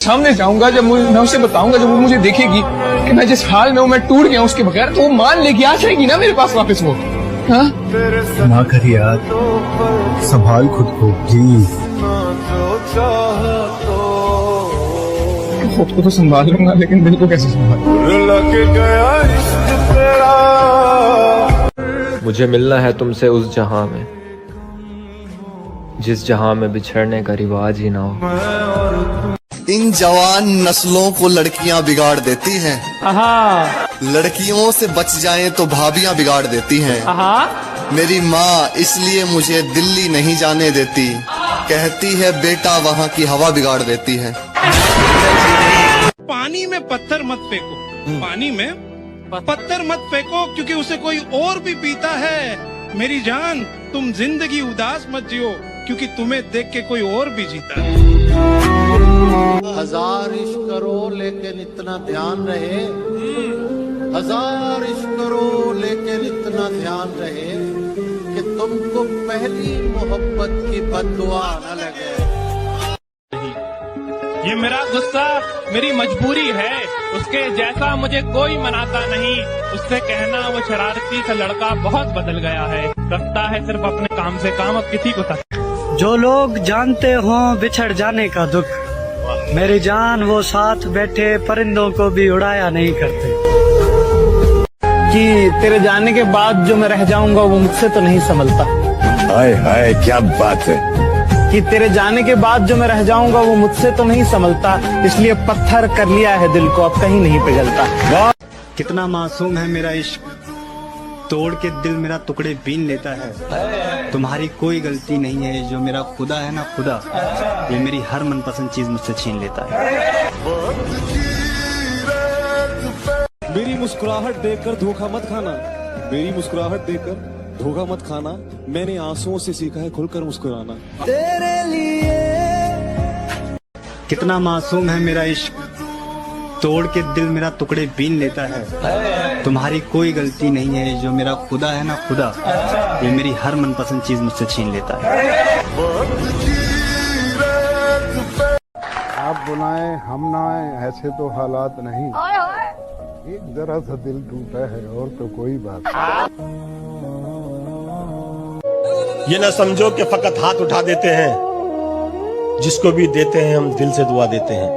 सामने जाऊंगा जब मैं उसे बताऊंगा, जब वो मुझे देखेगी कि मैं जिस हाल में हूँ, मैं टूट गया उसके बगैर, तो वो मान लेगी, आ जाएगी ना मेरे पास वापस वो। हाँ ना कर यार, संभाल खुद को प्लीज। खुद को तो संभाल लूंगा, लेकिन दिल को कैसे संभालूं? मुझे मिलना है तुमसे उस जहां में, जिस जहां में बिछड़ने का रिवाज ही ना हो। इन जवान नस्लों को लड़कियां बिगाड़ देती हैं। लड़कियों से बच जाएं तो भाभियां बिगाड़ देती हैं। मेरी माँ इसलिए मुझे दिल्ली नहीं जाने देती, कहती है बेटा वहाँ की हवा बिगाड़ देती है। पानी में पत्थर मत फेंको, पानी में पत्थर मत फेंको, क्योंकि उसे कोई और भी पीता है। मेरी जान, तुम जिंदगी उदास मत जियो, क्योंकि तुम्हें देख के कोई और भी जीता है। हजार इश्क करो लेकिन इतना ध्यान रहे, हजार इश्क करो लेकिन इतना ध्यान रहे कि तुमको पहली मोहब्बत की बद्दुआ न लगे। ये मेरा गुस्सा मेरी मजबूरी है, उसके जैसा मुझे कोई मनाता नहीं। उससे कहना वो शरारती सा लड़का बहुत बदल गया है, रखता है सिर्फ अपने काम से काम, अब किसी को तक। जो लोग जानते हो बिछड़ जाने का दुख, मेरी जान वो साथ बैठे परिंदों को भी उड़ाया नहीं करते। कि तेरे जाने के बाद जो मैं रह जाऊंगा वो मुझसे तो नहीं संभलता। हाय हाय क्या बात है। कि तेरे जाने के बाद जो मैं रह जाऊंगा वो मुझसे तो नहीं संभलता, इसलिए पत्थर कर लिया है दिल को, अब कहीं नहीं पिघलता। कितना मासूम है मेरा इश्क, तोड़ के दिल मेरा टुकड़े बीन लेता है। तुम्हारी कोई गलती नहीं है, जो मेरा खुदा है ना खुदा, ये मेरी हर मनपसंद चीज मुझसे छीन लेता है। मेरी मुस्कुराहट देखकर धोखा मत खाना, मेरी मुस्कुराहट देखकर धोखा मत खाना। मैंने आंसुओं से सीखा है खुलकर मुस्कुराना। तेरे लिए कितना मासूम है मेरा इश्क, तोड़ के दिल मेरा टुकड़े बीन लेता है। तुम्हारी कोई गलती नहीं है, जो मेरा खुदा है ना खुदा, ये मेरी हर मनपसंद चीज मुझसे छीन लेता है। आप बुलाएं हम ना आए, ऐसे तो हालात नहीं। एक जरा सा दिल टूटा है और तो कोई बात नहीं। ये ना समझो कि फकत हाथ उठा देते हैं, जिसको भी देते हैं हम दिल से दुआ देते हैं।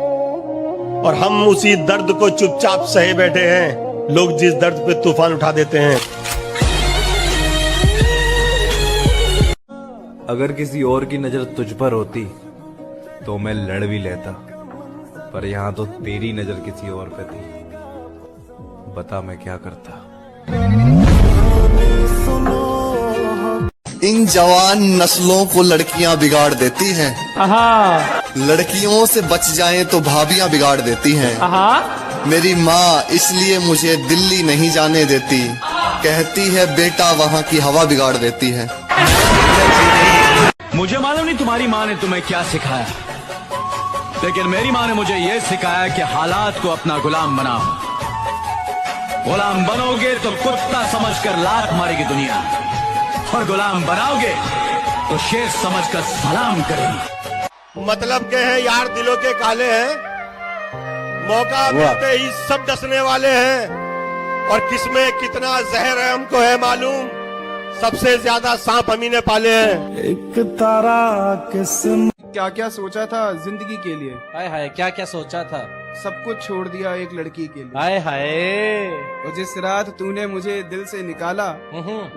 और हम उसी दर्द को चुपचाप सहे बैठे हैं, लोग जिस दर्द पे तूफान उठा देते हैं। अगर किसी और की नजर तुझ पर होती तो मैं लड़ भी लेता, पर यहाँ तो तेरी नजर किसी और पे थी, बता मैं क्या करता। इन जवान नस्लों को लड़कियां बिगाड़ देती हैं। लड़कियों से बच जाएं तो भाभियां बिगाड़ देती हैं। मेरी माँ इसलिए मुझे दिल्ली नहीं जाने देती, कहती है बेटा वहाँ की हवा बिगाड़ देती है। मुझे मालूम नहीं तुम्हारी माँ ने तुम्हें क्या सिखाया, लेकिन मेरी माँ ने मुझे ये सिखाया कि हालात को अपना गुलाम बनाओ। गुलाम बनोगे तो कुत्ता समझकर लात मारेगी दुनिया, और गुलाम बनाओगे तो शेर समझकर सलाम करेगी। मतलब क्या है यार, दिलों के काले हैं, मौका मिलते ही सब डसने वाले हैं। और किसमें कितना जहर है हमको है मालूम, सबसे ज्यादा सांप हमी ने पाले हैं। एक तारा किस्म क्या क्या सोचा था जिंदगी के लिए, हाय हाय क्या क्या सोचा था, सब कुछ छोड़ दिया एक लड़की के लिए। हाय हाय। और जिस रात तूने मुझे दिल से निकाला,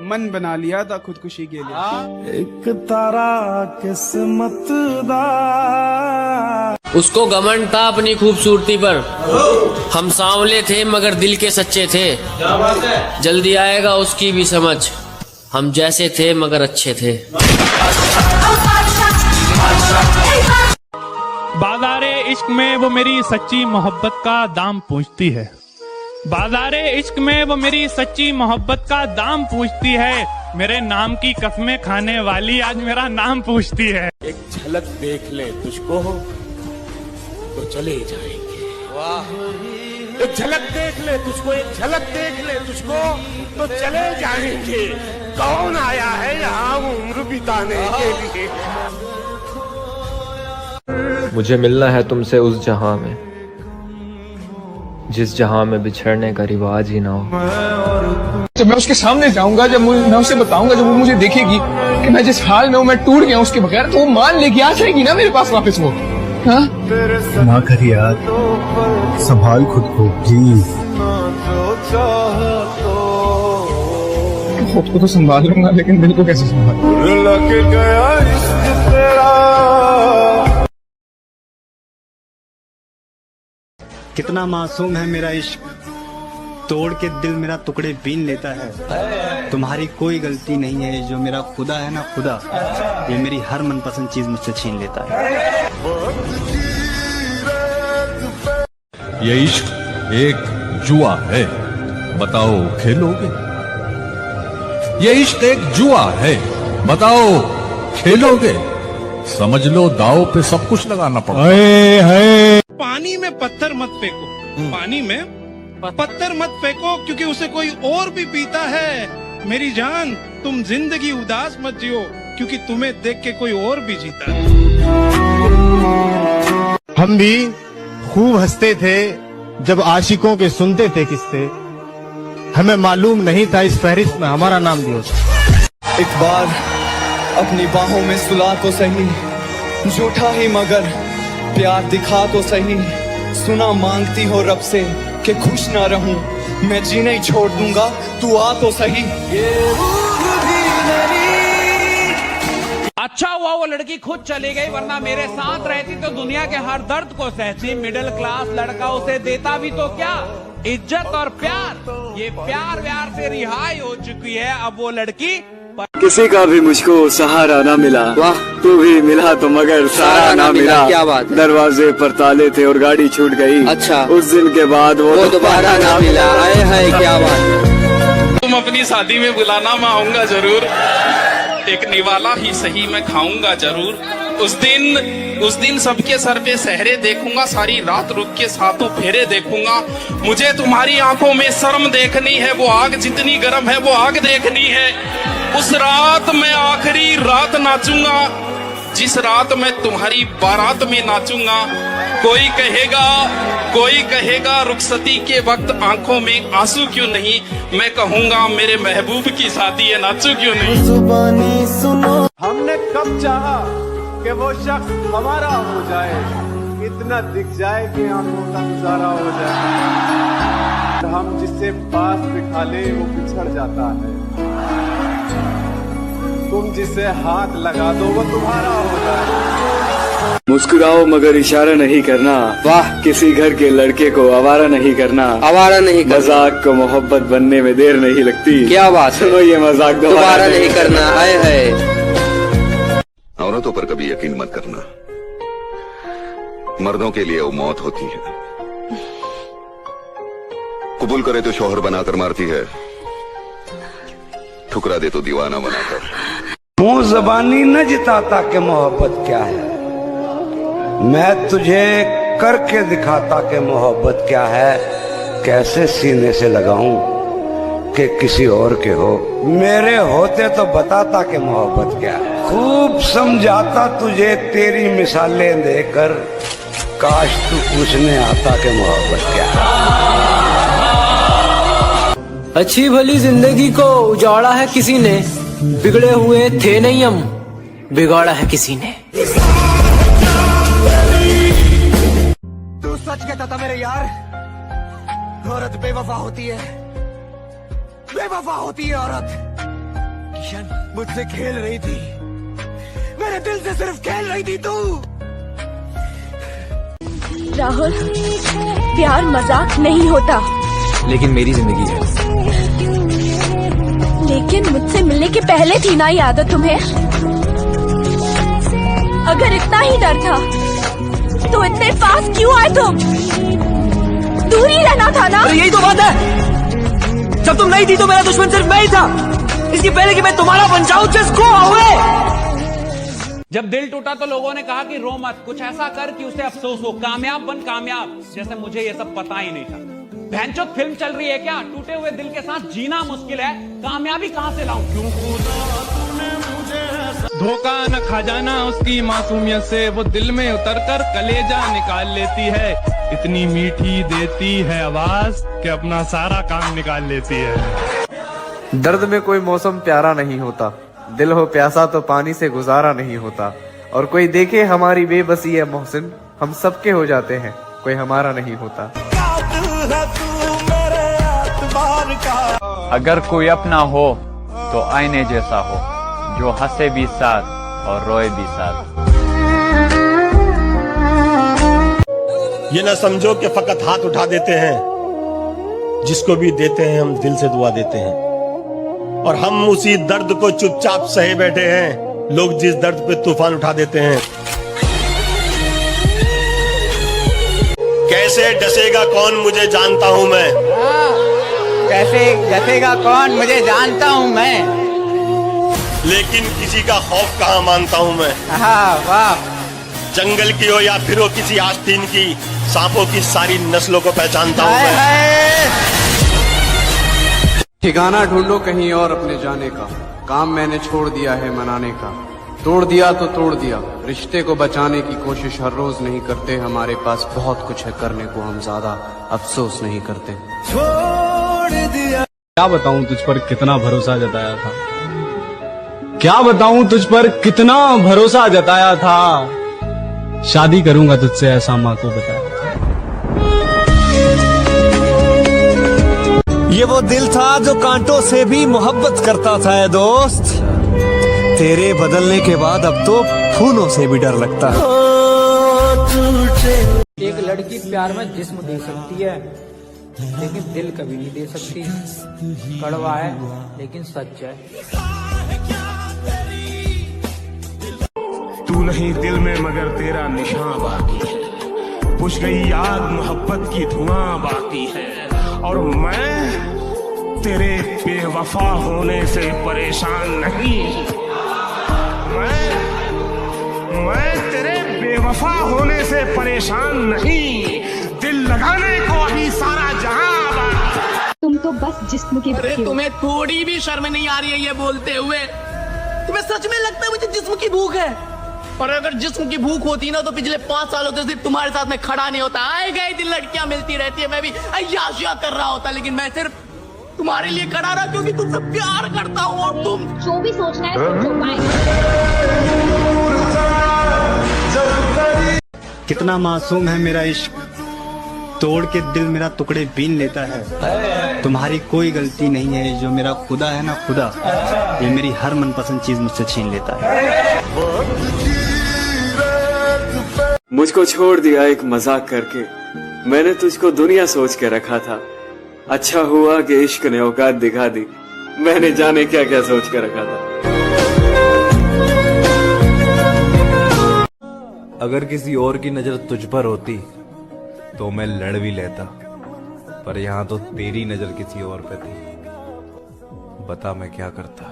मन बना लिया था खुदकुशी के लिए। एक तारा किस्मत दा। उसको घमंड था अपनी खूबसूरती पर, हम सांवले थे मगर दिल के सच्चे थे। जल्दी आएगा उसकी भी समझ, हम जैसे थे मगर अच्छे थे। बाज़ारे इश्क में वो मेरी सच्ची मोहब्बत का दाम पूछती है, बाज़ारे इश्क में वो मेरी सच्ची मोहब्बत का दाम पूछती है। मेरे नाम की कसमें खाने वाली आज मेरा नाम पूछती है। एक झलक देख ले तुझको तो चले जाएंगे। वाह, एक झलक देख ले तुझको, एक झलक देख ले तुझको तो चले जाएंगे। कौन आया है यहाँ उम्र बिताने के लिए। मुझे मिलना है तुमसे उस जहां में, जिस जहां में बिछड़ने का रिवाज ही ना हो। जब मैं उसके सामने जाऊंगा, जब मैं उसे बताऊंगा, जब वो मुझे देखेगी कि मैं जिस हाल में हूँ, मैं टूट गया उसके बगैर, तो वो मान लेगी, आ जाएगी ना मेरे पास वापस वो। हाँ? ना कर यार, संभाल खुद को प्लीज। खुद को तो संभाल लूंगा, लेकिन दिल को कैसे संभाल? कितना मासूम है मेरा इश्क, तोड़ के दिल मेरा टुकड़े बीन लेता है। तुम्हारी कोई गलती नहीं है, जो मेरा खुदा है ना खुदा, ये मेरी हर मनपसंद चीज मुझसे छीन लेता है। ये इश्क एक जुआ है, बताओ खेलोगे? ये इश्क एक जुआ है, बताओ खेलोगे? समझ लो दाव पे सब कुछ लगाना पड़ता। पानी में पत्थर मत फेंको, पानी में पत्थर मत फेंको, क्योंकि उसे कोई और भी पीता है। मेरी जान, तुम जिंदगी उदास मत जियो, क्योंकि तुम्हें देख के कोई और भी जीता है। हम भी खूब हंसते थे जब आशिकों के सुनते थे किस्से, हमें मालूम नहीं था इस फहरिस्त में हमारा नाम भी होता। एक बार अपनी बाहों में सुला तो सही, झूठा ही मगर प्यार दिखा तो सही। सुना मांगती हो रब से कि खुश ना रहूं, मैं जीना ही छोड़ दूंगा, तू आ तो सही। अच्छा हुआ वो लड़की खुद चली गई, वरना मेरे साथ रहती तो दुनिया के हर दर्द को सहती। मिडिल क्लास लड़का उसे देता भी तो क्या, इज्जत और प्यार। ये प्यार व्यार से रिहाई हो चुकी है अब वो लड़की। किसी का भी मुझको सहारा ना मिला, वाह तू भी मिला तो मगर सहारा ना मिला। क्या बात है? दरवाजे पर ताले थे और गाड़ी छूट गई। अच्छा, उस दिन के बाद वो दोबारा ना मिला। आए हाय क्या बात। तुम अपनी शादी में बुलाना, मैं आऊंगा जरूर। एक निवाला ही सही मैं खाऊंगा जरूर। उस दिन सबके सर पे सहरे देखूंगा, सारी रात रुक के सातों फेरे देखूंगा। मुझे तुम्हारी आंखों में शर्म देखनी है, वो आग जितनी गर्म है वो आग देखनी है। उस रात मैं आखिरी रात नाचूंगा, जिस रात मैं तुम्हारी बारात में नाचूंगा। कोई कहेगा रुखसती के वक्त आंखों में आंसू क्यों नहीं, मैं कहूंगा मेरे महबूब की शादी है, नाचू क्यों नहीं। जुबानी सुनो, हमने कब चाहा कि वो शख्स हमारा हो जाए, इतना दिख जाए कि आंखों का गुजारा हो जाए। हम जिससे पास बिठा ले वो बिछड़ जाता है, तुम जिसे हाथ लगा दो वो तुम्हारा हो जाए। मुस्कुराओ मगर इशारा नहीं करना, वाह किसी घर के लड़के को आवारा नहीं करना। मजाक को मोहब्बत बनने में देर नहीं लगती। क्या बात, सुनो ये मजाक दोबारा नहीं करना। आए है औरतों पर कभी यकीन मत करना, मर्दों के लिए वो मौत होती है। कबूल करे तो शौहर बनाकर मारती है, ठुकरा दे तो दीवाना बनाकर। मुंह जबानी न जिताता कि मोहब्बत क्या है, मैं तुझे करके दिखाता कि मोहब्बत क्या है। कैसे सीने से लगाऊं कि किसी और के हो, मेरे होते तो बताता कि मोहब्बत क्या है। खूब समझाता तुझे तेरी मिसालें देकर, काश तू पूछने आता कि मोहब्बत क्या है। अच्छी भली जिंदगी को उजाड़ा है किसी ने, बिगड़े हुए थे नहीं हम, बिगाड़ा है किसी ने। तू सच कहता था मेरे यार, औरत बेवफा होती है, बेवफा होती है औरत। किशन मुझसे खेल रही थी, मेरे दिल से सिर्फ खेल रही थी तू। राहुल, प्यार मजाक नहीं होता, लेकिन मेरी जिंदगी है। लेकिन मुझसे मिलने के पहले थी ना ये आदत तुम्हें? अगर इतना ही डर था तो इतने पास क्यों आए तुम? दूर ही रहना था ना। यही तो बात है, जब तुम नहीं थी तो मेरा दुश्मन सिर्फ मैं ही था। इसके पहले कि मैं तुम्हारा बन जाऊं, जस्ट गो अवे। जब दिल टूटा तो लोगों ने कहा कि रो मत, कुछ ऐसा कर कि उसे अफसोस हो। कामयाब बन कामयाब, जैसे मुझे ये सब पता ही नहीं था। भैंचोद फिल्म चल रही है क्या? टूटे हुए दिल के साथ जीना मुश्किल है, कामयाबी कहां से लाऊं? धोखा न खा जाना उसकी मासूमियत से, वो दिल में उतरकर कलेजा निकाल लेती है। इतनी मीठी देती है आवाज कि अपना सारा काम निकाल लेती है। दर्द में कोई मौसम प्यारा नहीं होता, दिल हो प्यासा तो पानी से गुजारा नहीं होता। और कोई देखे हमारी बेबसी है मोहसिन, हम सबके हो जाते हैं, कोई हमारा नहीं होता। अगर कोई अपना हो तो आईने जैसा हो, जो हंसे भी साथ और रोए भी साथ। ये ना समझो कि फकत हाथ उठा देते हैं, जिसको भी देते हैं हम दिल से दुआ देते हैं। और हम उसी दर्द को चुपचाप सहे बैठे हैं, लोग जिस दर्द पे तूफान उठा देते हैं। कैसे डसेगा कौन मुझे जानता हूं मैं, कैसे डसेगा कौन मुझे जानता हूँ मैं, लेकिन किसी का खौफ कहाँ मानता हूँ मैं। वाह। जंगल की हो या फिर हो किसी आस्तीन की, सांपों की सारी नस्लों को पहचानता हूँ मैं। ठिकाना ढूंढो कहीं और अपने जाने का, काम मैंने छोड़ दिया है मनाने का। तोड़ दिया तो तोड़ दिया, रिश्ते को बचाने की कोशिश हर रोज नहीं करते। हमारे पास बहुत कुछ है करने को, हम ज्यादा अफसोस नहीं करते। छोड़ दिया। क्या बताऊं तुझ पर कितना भरोसा जताया था, क्या बताऊं तुझ पर कितना भरोसा जताया था। शादी करूंगा तुझसे ऐसा माँ को बताया। ये वो दिल था जो कांटों से भी मोहब्बत करता था है दोस्त। तेरे बदलने के बाद अब तो फूलों से भी डर लगता है। एक लड़की प्यार में जिस्म दे सकती है, लेकिन दिल कभी नहीं दे सकती। कड़वा है लेकिन सच है। तू नहीं दिल में मगर तेरा निशान बाकी है, बुझ गई याद मोहब्बत की धुआं बाकी है। और मैं तेरे बेवफा होने से परेशान नहीं, मैं तेरे बेवफा होने से परेशान नहीं, दिल लगाने को अभी सारा जहां। तुम तो बस जिस्म के अरे तुम्हें थोड़ी भी शर्म नहीं आ रही है ये बोलते हुए? तुम्हें सच में लगता है मुझे जिस्म की भूख है? और अगर जिस्म की भूख होती ना तो पिछले 5 सालों से सिर्फ तुम्हारे साथ में खड़ा नहीं होता। आए गए दिन लड़कियां मिलती रहती है, मैं भी अय्याशियां कर रहा होता, लेकिन मैं सिर्फ तुम्हारे लिए खड़ा रहा क्योंकि तुमसे प्यार करता हूँ। और तुम जो भी सोचना है सोचो, बाय। कितना मासूम है मेरा इश्क, तोड़ के दिल मेरा टुकड़े बीन लेता है। तुम्हारी कोई गलती नहीं है, जो मेरा खुदा है ना खुदा, ये मेरी हर मनपसंद चीज मुझसे छीन लेता है। मुझको छोड़ दिया एक मजाक करके, मैंने तुझको दुनिया सोच के रखा था। अच्छा हुआ कि इश्क ने औकात दिखा दी, मैंने जाने क्या क्या सोच के रखा था। अगर किसी और की नजर तुझ पर होती तो मैं लड़ भी लेता, पर यहाँ तो तेरी नजर किसी और पे थी। बता मैं क्या करता।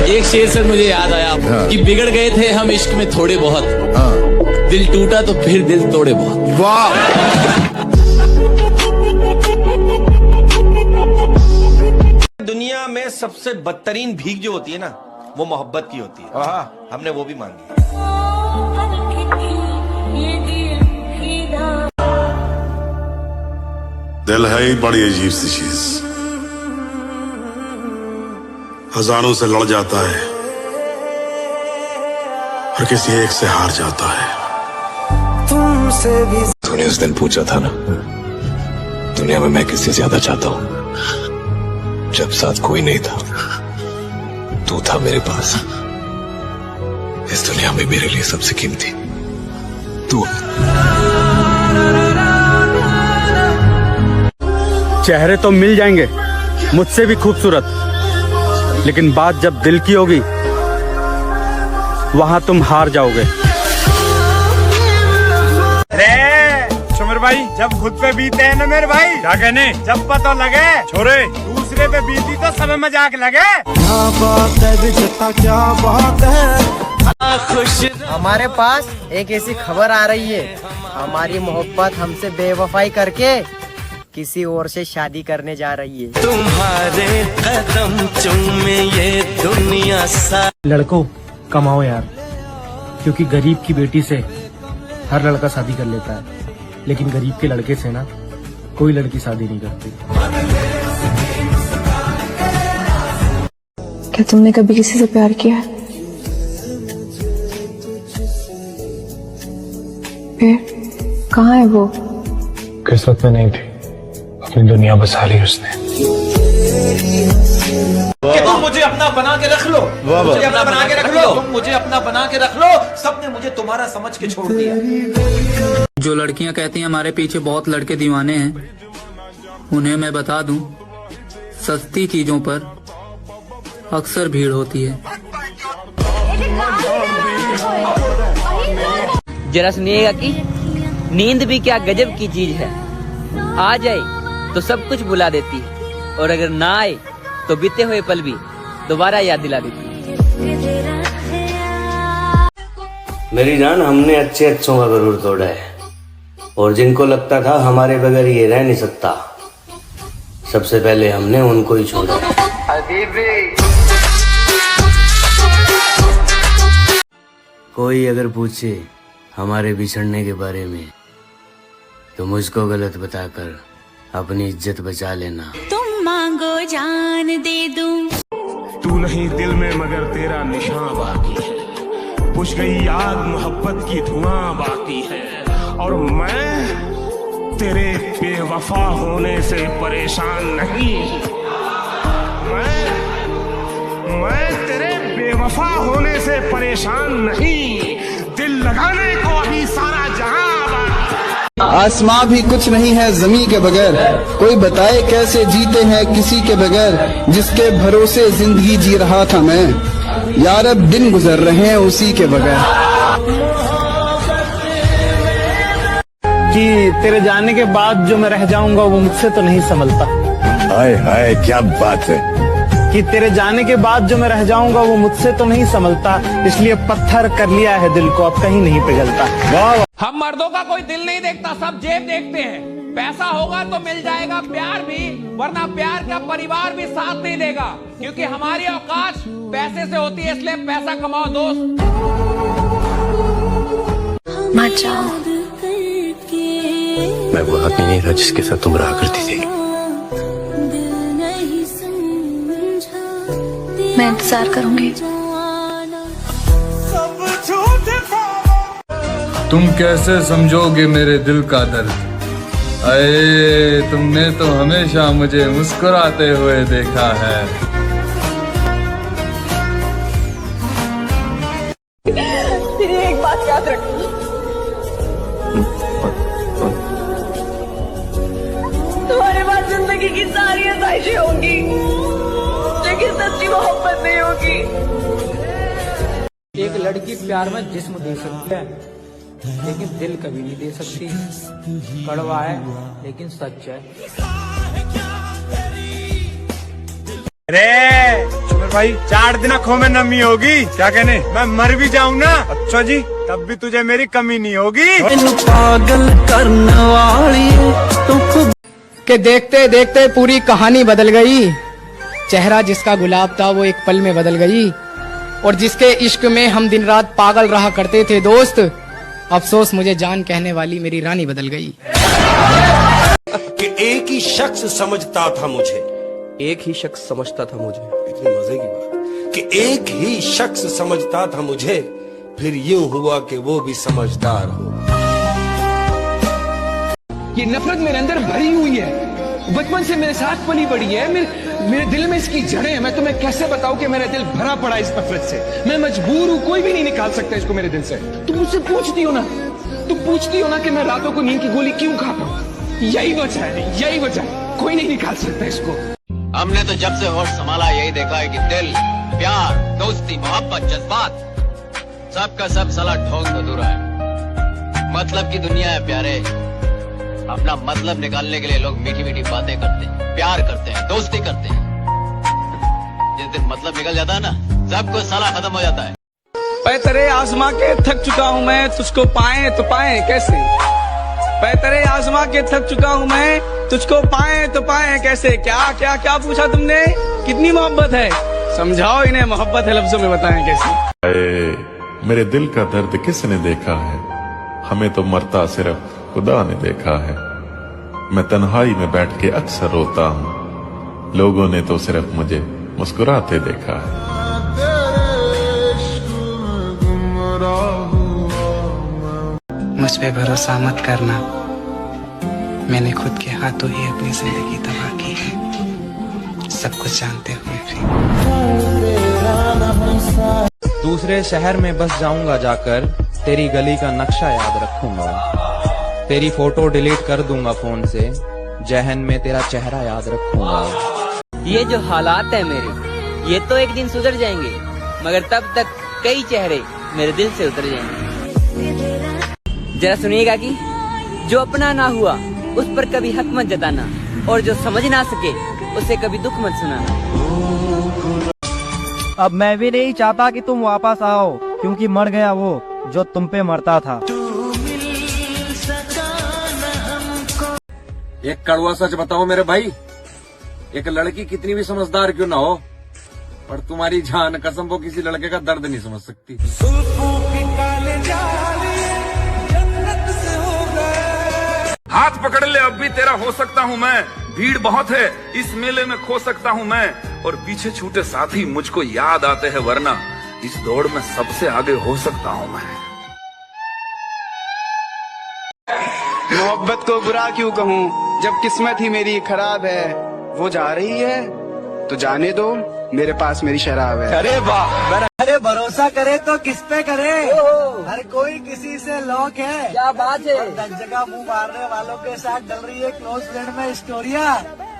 एक शेर से मुझे याद आया कि बिगड़ गए थे हम इश्क में थोड़े बहुत, दिल टूटा तो फिर दिल तोड़े बहुत। वाह। दुनिया में सबसे बदतरीन भीख जो होती है ना, वो मोहब्बत की होती है। हमने वो भी मांगी। दिल है ही बड़ी अजीब सी चीज, हजारों से लड़ जाता है और किसी एक से हार जाता है। तुमसे भी तूने उस दिन पूछा था ना, दुनिया में मैं किससे ज्यादा चाहता हूं, जब साथ कोई नहीं था तू था मेरे पास। इस दुनिया में मेरे लिए सबसे कीमती तू। चेहरे तो मिल जाएंगे मुझसे भी खूबसूरत, लेकिन बात जब दिल की होगी वहां तुम हार जाओगे। सुमर भाई, जब खुद पे बीते हैं ना मेरे भाई, क्या कहने, जब पता लगे छोरे दूसरे पे बीती तो सब मजाक लगे। क्या बात है विजेता, क्या बात है। हमारे पास एक ऐसी खबर आ रही है, हमारी मोहब्बत हमसे बेवफाई करके किसी और से शादी करने जा रही है। तुम्हारे कदम चूमे ये दुनिया सा। लड़कों कमाओ यार, क्योंकि गरीब की बेटी से हर लड़का शादी कर लेता है, लेकिन गरीब के लड़के से ना कोई लड़की शादी नहीं करती। क्या तुमने कभी किसी से प्यार किया? फिर कहाँ है वो? किस्मत में नहीं थी, अपनी दुनिया बसा ली उसने। कि तुम मुझे अपना बना के रख लो, मुझे अपना बना के रख लो, तुम मुझे अपना बना के रख लो, सबने मुझे तुम्हारा समझ के छोड़ दिया। जो लड़कियां कहती हैं हमारे पीछे बहुत लड़के दीवाने हैं, उन्हें मैं बता दूं, सस्ती चीजों पर अक्सर भीड़ होती है। जरा सुनिएगा कि नींद भी क्या गजब की चीज है, आ जाए तो सब कुछ भुला देती है, और अगर ना आए तो बीते हुए पल भी दोबारा याद दिला देती है। मेरी जान, हमने अच्छे अच्छों का गरूर तोड़ा है, और जिनको लगता था हमारे बगैर ये रह नहीं सकता, सबसे पहले हमने उनको ही छोड़ा। कोई अगर पूछे हमारे बिछड़ने के बारे में तो मुझको गलत बताकर अपनी इज्जत बचा लेना। तुम मांगो जान दे दूं। तू नहीं दिल में मगर तेरा निशान बाकी है, बुझ गई याद मोहब्बत की धुआं बाकी है, और मैं तेरे बेवफा होने से परेशान नहीं। मैं तेरे बेवफा होने से परेशान नहीं, दिल लगाने को अभी सारा जहां। आसमां भी कुछ नहीं है ज़मीं के बगैर, कोई बताए कैसे जीते हैं किसी के बगैर, जिसके भरोसे जिंदगी जी रहा था मैं, यार अब दिन गुजर रहे हैं उसी के बगैर। कि तेरे जाने के बाद जो मैं रह जाऊंगा वो मुझसे तो नहीं संभलता। हाय हाय क्या बात है। कि तेरे जाने के बाद जो मैं रह जाऊंगा वो मुझसे तो नहीं संभलता, इसलिए पत्थर कर लिया है दिल को, अब कहीं नहीं पिघलता। वाह। हम मर्दों का कोई दिल नहीं देखता, सब जेब देखते हैं। पैसा होगा तो मिल जाएगा प्यार भी, वरना प्यार का परिवार भी साथ नहीं देगा, क्योंकि हमारी औकात पैसे से होती है, इसलिए पैसा कमाओ दोस्त। मत जाओ। मैं वो आदमी नहीं था जिसके साथ तुम रहा करती थी। मैं इंतजार करूंगी। तुम कैसे समझोगे मेरे दिल का दर्द, अये तुमने तो हमेशा मुझे मुस्कुराते हुए देखा है। एक बात याद रखना, तुम्हारे पास जिंदगी की सारी आसाइशें होंगी, लेकिन सच्ची मोहब्बत नहीं होगी। एक लड़की प्यार में जिस्म दे सकती है, लेकिन दिल कभी नहीं दे सकती। कड़वा है लेकिन सच है। अरे सुमेर भाई, 4 दिन आँखों में नमी होगी, क्या कहने, मैं मर भी जाऊं ना, अच्छा जी, तब भी तुझे मेरी कमी नहीं होगी। पागल करने वाली कि देखते देखते पूरी कहानी बदल गई। चेहरा जिसका गुलाब था वो एक पल में बदल गई, और जिसके इश्क में हम दिन रात पागल रहा करते थे दोस्त, अफसोस मुझे जान कहने वाली मेरी रानी बदल गई। कि एक ही शख्स समझता था मुझे, एक ही शख्स समझता था मुझे, इतनी मजे की बात, कि एक ही शख्स समझता था मुझे, फिर यूं हुआ कि वो भी समझदार हो। ये नफरत मेरे अंदर भरी हुई है, बचपन से मेरे साथ पली बड़ी है, मेरे दिल में इसकी जड़ें हैं। मैं तुम्हें कैसे बताऊं कि मेरा दिल भरा पड़ा इस नफरत से। मैं मजबूर हूं, कोई भी नहीं निकाल सकता इसको मेरे दिल से। तुम मुझसे पूछती हो ना कि मैं रातों को नींद की गोली क्यों खाता हूं। यही वजह है, यही वजह है, कोई नहीं निकाल सकता इसको। हमने तो जब से होश संभाला यही देखा है कि दिल, प्यार, दोस्ती, मोहब्बत, जज्बात, सबका सब साला ढोंग अधूरा है। मतलब की दुनिया है प्यारे, अपना मतलब निकालने के लिए लोग मीठी मीठी बातें करते हैं, प्यार करते हैं, दोस्ती करते हैं। जिस दिन मतलब निकल जाता है ना, सब कुछ साला खत्म हो जाता है। तेरे आजमा के थक चुका हूँ मैं, तुझको पाए तो पाए कैसे। तेरे आसमां के थक चुका हूँ मैं, तुझको पाए तो पाए कैसे। क्या क्या क्या पूछा तुमने, कितनी मोहब्बत है, समझाओ इन्हें मोहब्बत है लफ्जों में बताएं कैसे। मेरे दिल का दर्द किसने देखा है, हमें तो मरता सिर्फ खुदा ने देखा है। मैं तन्हाई में बैठ के अक्सर रोता हूँ, लोगों ने तो सिर्फ मुझे मुस्कुराते देखा है। मुझ पे भरोसा मत करना, मैंने खुद के हाथों ही अपनी जिंदगी तबाह की है, सब कुछ जानते हुए भी। दूसरे शहर में बस जाऊंगा जाकर, तेरी गली का नक्शा याद रखूंगा, तेरी फोटो डिलीट कर दूंगा फोन से, जहन में तेरा चेहरा याद रखूंगा। ये जो हालात है मेरे, ये तो एक दिन सुधर जाएंगे, मगर तब तक कई चेहरे मेरे दिल से उतर जाएंगे। जरा सुनिएगा कि जो अपना ना हुआ उस पर कभी हक मत जताना, और जो समझ ना सके उसे कभी दुख मत सुनाना। अब मैं भी नहीं चाहता कि तुम वापस आओ, क्योंकि मर गया वो जो तुम पे मरता था। एक कड़वा सच बताओ मेरे भाई, एक लड़की कितनी भी समझदार क्यों ना हो, पर तुम्हारी जान कसम वो किसी लड़के का दर्द नहीं समझ सकती। हाथ पकड़ ले अब भी तेरा हो सकता हूँ मैं, भीड़ बहुत है इस मेले में खो सकता हूँ मैं, और पीछे छूटे साथी मुझको याद आते हैं, वरना इस दौड़ में सबसे आगे हो सकता हूँ मैं। मोहब्बत को बुरा क्यों कहूँ, जब किस्मत ही मेरी खराब है। वो जा रही है तो जाने दो, मेरे पास मेरी शराब है। अरे वाह, अरे भरोसा करे तो किस पे करे, हर कोई किसी से लॉक है। क्या बात है, दस जगह मुंह मारने वालों के साथ डल रही है क्लोज फ्रेंड में स्टोरिया,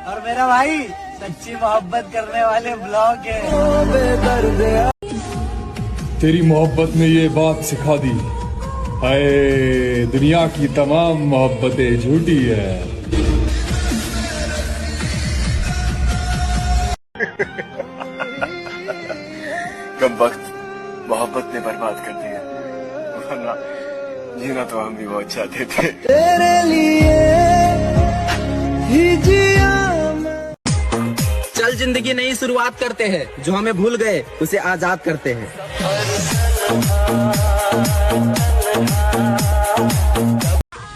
और मेरा भाई सच्ची मोहब्बत करने वाले ब्लॉग है। तेरी मोहब्बत ने ये बात सिखा दी, हाय दुनिया की तमाम मोहब्बतें झूठी है। कम वक्त मोहब्बत ने बर्बाद कर दिया, वरना जीना तो हम भी बहुत चाहते थे। तेरे लिए ही जिया। चल जिंदगी नई शुरुआत करते हैं, जो हमें भूल गए उसे आजाद करते हैं।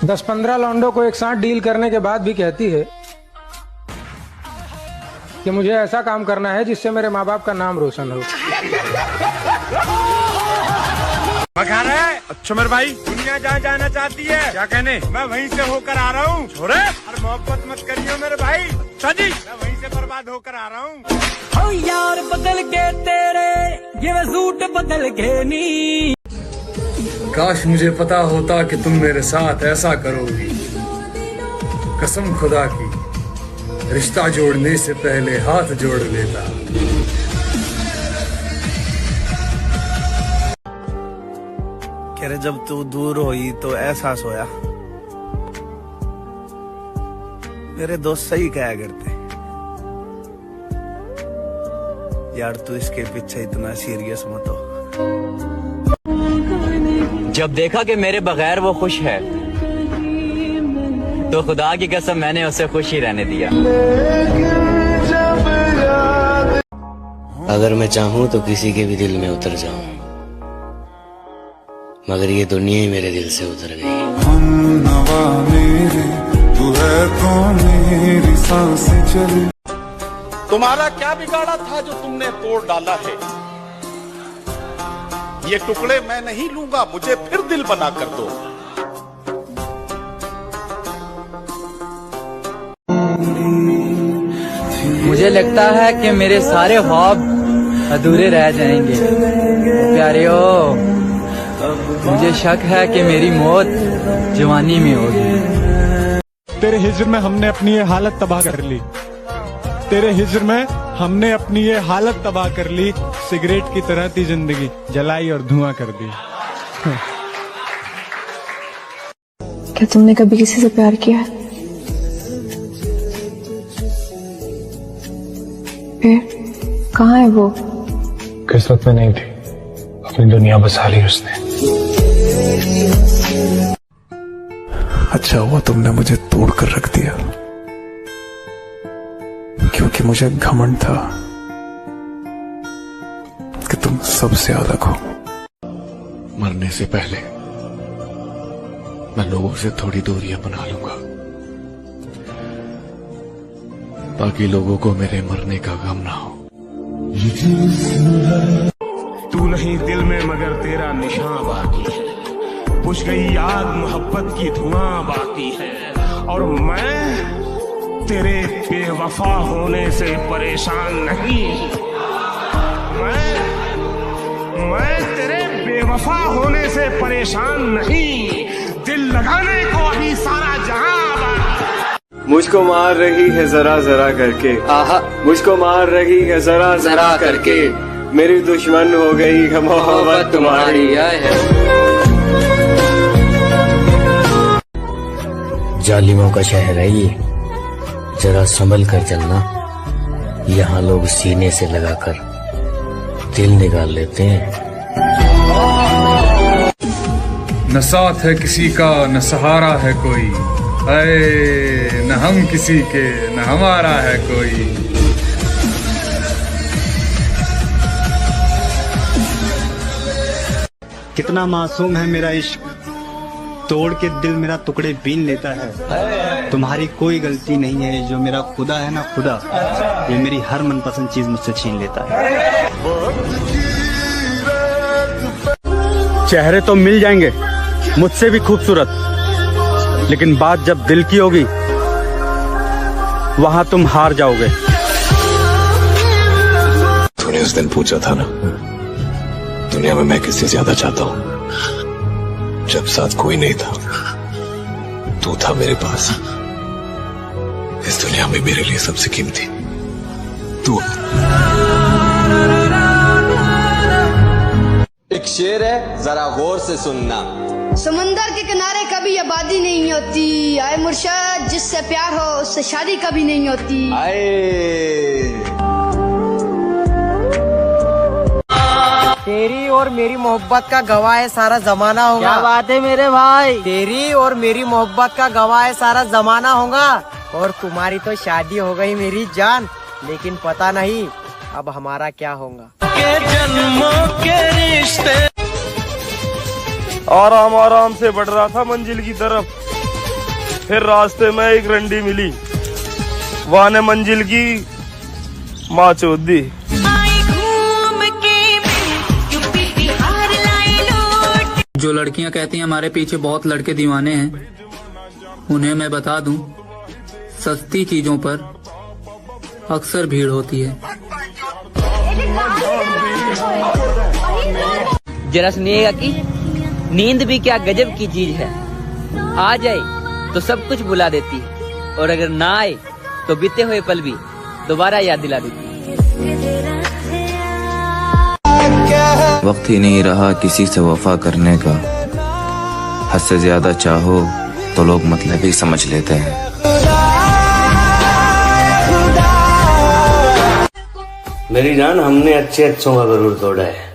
10-15 लौंडों को एक साथ डील करने के बाद भी कहती है कि मुझे ऐसा काम करना है जिससे मेरे माँ बाप का नाम रोशन हो। बखार है अच्छा मेरे भाई, दुनिया जहाँ जाना चाहती है, क्या कहने, मैं वहीं से होकर आ रहा हूँ। छोरे अरे मोहब्बत मत करियो मेरे भाई, जी मैं वहीं से बर्बाद होकर आ रहा हूँ। ओ यार बदल के तेरे ये सूट बदल के नी। काश मुझे पता होता कि तुम मेरे साथ ऐसा करोगी, कसम खुदा की रिश्ता जोड़ने से पहले हाथ जोड़ लेता। कह रहे जब तू दूर हुई तो एहसास होया, मेरे दोस्त सही कहा करते, यार तू इसके पीछे इतना सीरियस मत हो। जब देखा कि मेरे बगैर वो खुश है, तो खुदा की कसम मैंने उसे खुश ही रहने दिया। अगर मैं चाहूं तो किसी के भी दिल में उतर जाऊं, मगर ये दुनिया ही मेरे दिल से उतर गई। हम नवा मेरे तू है कौन, मेरी सांसें चली। तुम्हारा क्या बिगाड़ा था जो तुमने तोड़ डाला है, ये टुकड़े मैं नहीं लूंगा, मुझे फिर दिल बना कर दो। मुझे लगता है कि मेरे सारे ख्वाब अधूरे रह जाएंगे। प्यारियो, मुझे शक है कि मेरी मौत जवानी में होगी। तेरे हिज्र में हमने अपनी ये हालत तबाह कर ली, तेरे हिज्र में हमने अपनी ये हालत तबाह कर ली। सिगरेट की तरह थी जिंदगी, जलाई और धुआं कर दी। क्या तुमने कभी किसी से प्यार किया है? फिर कहाँ है वो? किस्मत में नहीं थी, अपनी दुनिया बसा ली उसने। अच्छा हुआ तुमने मुझे तोड़ कर रख दिया, क्योंकि मुझे घमंड था कि तुम सबसे अलग हो। मरने से पहले मैं लोगों से थोड़ी दूरियां बना लूंगा, ताकि लोगों को मेरे मरने का गम ना हो। तू नहीं दिल में मगर तेरा निशान बाकी है, बुझ गई आग मोहब्बत की धुआं बाकी है, और मैं तेरे बेवफा होने से परेशान नहीं। मैं तेरे बेवफा होने से परेशान नहीं, दिल लगाने को अभी सारा जहां। मुझको मार रही है जरा जरा करके, आहा मुझको मार रही है जरा जरा करके, मेरी दुश्मन हो गई है मोहब्बत तुम्हारी। जालिमों का शहर है ये, जरा संभल कर चलना, यहाँ लोग सीने से लगाकर दिल निकाल लेते हैं। न साथ है किसी का न सहारा है कोई, न हम किसी के न हमारा है कोई। कितना मासूम है मेरा इश्क, तोड़ के दिल मेरा टुकड़े बीन लेता है। तुम्हारी कोई गलती नहीं है, जो मेरा खुदा है ना खुदा, ये मेरी हर मनपसंद चीज मुझसे छीन लेता है। चेहरे तो मिल जाएंगे मुझसे भी खूबसूरत, लेकिन बात जब दिल की होगी वहां तुम हार जाओगे। तूने उस दिन पूछा था ना, दुनिया में मैं किससे ज्यादा चाहता हूं, जब साथ कोई नहीं था तू था मेरे पास। इस दुनिया में मेरे लिए सबसे कीमती तू। एक शेर है, जरा गौर से सुनना। समंदर के किनारे कभी आबादी नहीं होती, आए मुर्शद जिससे प्यार हो उससे शादी कभी नहीं होती। तेरी और मेरी मोहब्बत का गवाह है सारा जमाना होगा। क्या बात है मेरे भाई, तेरी और मेरी मोहब्बत का गवाह है सारा जमाना होगा। और तुम्हारी तो शादी हो गई मेरी जान, लेकिन पता नहीं अब हमारा क्या होगा। के जन्मों के रिश्ते। आराम आराम से बढ़ रहा था मंजिल की तरफ, फिर रास्ते में एक रंडी मिली, वहाँ ने मंजिल की माँ चोद दी। जो लड़कियां कहती हैं हमारे पीछे बहुत लड़के दीवाने हैं, उन्हें मैं बता दूं, सस्ती चीजों पर अक्सर भीड़ होती है। जरा सुनिएगा कि नींद भी क्या गजब की चीज है, आ जाए तो सब कुछ भुला देती है, और अगर ना आए तो बीते हुए पल भी दोबारा याद दिला देती है। वक्त ही नहीं रहा किसी से वफा करने का, हद से ज्यादा चाहो तो लोग मतलब ही समझ लेते हैं। मेरी जान, हमने अच्छे अच्छों का गरूर तोड़ा है,